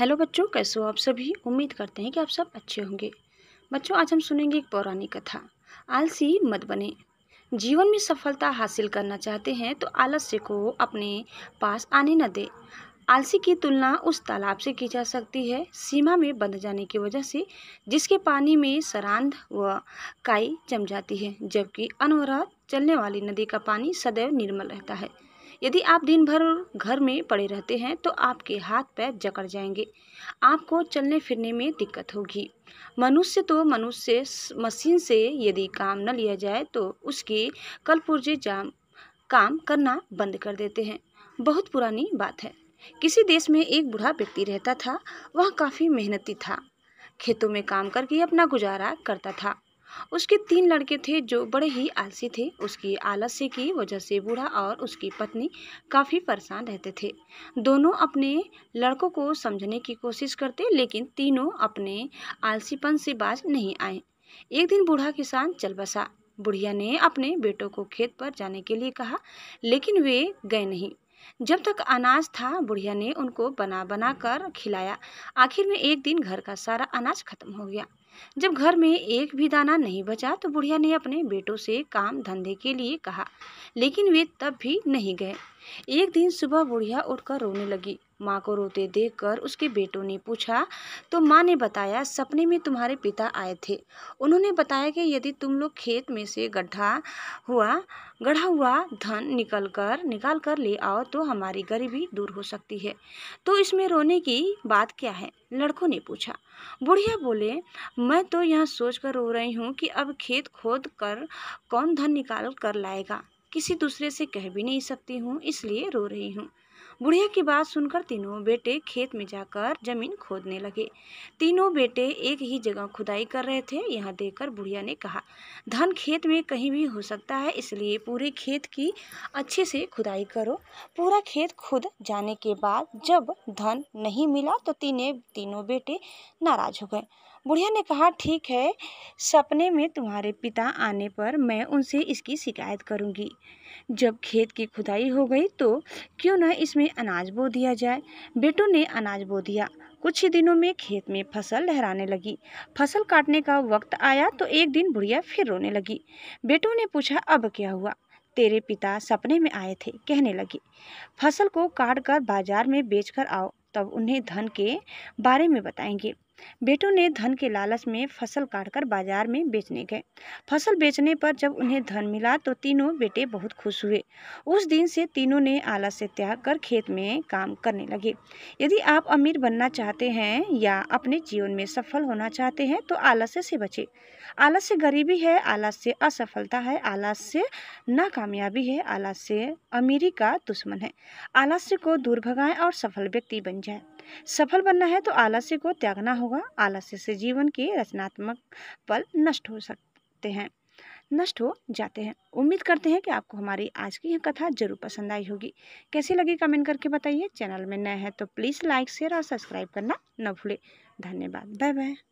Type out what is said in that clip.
Hello बच्चों, कैसे हो आप सभी। उम्मीद करते हैं कि आप सब अच्छे होंगे। बच्चों, आज हम सुनेंगे एक पौराणिक कथा। आलसी मत बने। जीवन में सफलता हासिल करना चाहते हैं तो आलस्य को अपने पास आने न दे। आलसी की तुलना उस तालाब से की जा सकती है सीमा में बंध जाने की वजह से, जिसके पानी में सरांध व काई जम जाती है, जबकि अनवरत चलने वाली नदी का पानी सदैव निर्मल रहता है। यदि आप दिन भर घर में पड़े रहते हैं तो आपके हाथ पैर जकड़ जाएंगे, आपको चलने फिरने में दिक्कत होगी। मनुष्य मशीन से यदि काम न लिया जाए तो उसके कलपुर्जे जाम काम करना बंद कर देते हैं। बहुत पुरानी बात है। किसी देश में एक बूढ़ा व्यक्ति रहता था। वह काफ़ी मेहनती था, खेतों में काम करके अपना गुजारा करता था। उसके 3 लड़के थे जो बड़े ही आलसी थे। उसकी आलस्य की वजह से बूढ़ा और उसकी पत्नी काफ़ी परेशान रहते थे। दोनों अपने लड़कों को समझने की कोशिश करते, लेकिन तीनों अपने आलसीपन से बाज नहीं आए। एक दिन बूढ़ा किसान चल बसा। बुढ़िया ने अपने बेटों को खेत पर जाने के लिए कहा, लेकिन वे गए नहीं। जब तक अनाज था, बुढ़िया ने उनको बना बना कर खिलाया। आखिर में एक दिन घर का सारा अनाज खत्म हो गया। जब घर में एक भी दाना नहीं बचा तो बुढ़िया ने अपने बेटों से काम धंधे के लिए कहा, लेकिन वे तब भी नहीं गए। एक दिन सुबह बुढ़िया उठकर रोने लगी। माँ को रोते देखकर उसके बेटों ने पूछा तो माँ ने बताया, सपने में तुम्हारे पिता आए थे। उन्होंने बताया कि यदि तुम लोग खेत में से गढ़ा हुआ धन निकाल कर ले आओ तो हमारी गरीबी दूर हो सकती है। तो इसमें रोने की बात क्या है, लड़कों ने पूछा। बुढ़िया बोले, मैं तो यह सोच कर रो रही हूँ कि अब खेत खोद कर कौन धन निकाल कर लाएगा। किसी दूसरे से कह भी नहीं सकती हूँ, इसलिए रो रही हूँ। बुढ़िया की बात सुनकर तीनों बेटे खेत में जाकर जमीन खोदने लगे। तीनों बेटे एक ही जगह खुदाई कर रहे थे। यह देखकर बुढ़िया ने कहा, धन खेत में कहीं भी हो सकता है, इसलिए पूरे खेत की अच्छे से खुदाई करो। पूरा खेत खुद जाने के बाद जब धन नहीं मिला तो तीनों बेटे नाराज हो गए। बुढ़िया ने कहा, ठीक है, सपने में तुम्हारे पिता आने पर मैं उनसे इसकी शिकायत करूंगी। जब खेत की खुदाई हो गई तो क्यों न इसमें अनाज बो दिया जाए। बेटों ने अनाज बो दिया। कुछ ही दिनों में खेत में फसल लहराने लगी। फसल काटने का वक्त आया तो एक दिन बुढ़िया फिर रोने लगी। बेटों ने पूछा, अब क्या हुआ। तेरे पिता सपने में आए थे, कहने लगी, फसल को काट कर बाजार में बेच कर आओ, तब उन्हें धन के बारे में बताएंगे। बेटों ने धन के लालच में फसल काटकर बाजार में बेचने गए। फसल बेचने पर जब उन्हें धन मिला तो तीनों बेटे बहुत खुश हुए। उस दिन से तीनों ने आलस्य त्याग कर खेत में काम करने लगे। यदि आप अमीर बनना चाहते हैं या अपने जीवन में सफल होना चाहते हैं तो आलस्य से बचें। आलस्य गरीबी है, आलस्य असफलता है, आलस्य नाकामयाबी है, आलस्य अमीरी का दुश्मन है। आलस्य को दूर भगाएं और सफल व्यक्ति बन जाएं। सफल बनना है तो आलस्य को त्यागना होगा। आलस्य से जीवन के रचनात्मक पल नष्ट हो जाते हैं। उम्मीद करते हैं कि आपको हमारी आज की यह कथा जरूर पसंद आई होगी। कैसी लगी कमेंट करके बताइए। चैनल में नए हैं तो प्लीज़ लाइक, शेयर और सब्सक्राइब करना न भूलें। धन्यवाद। Bye bye.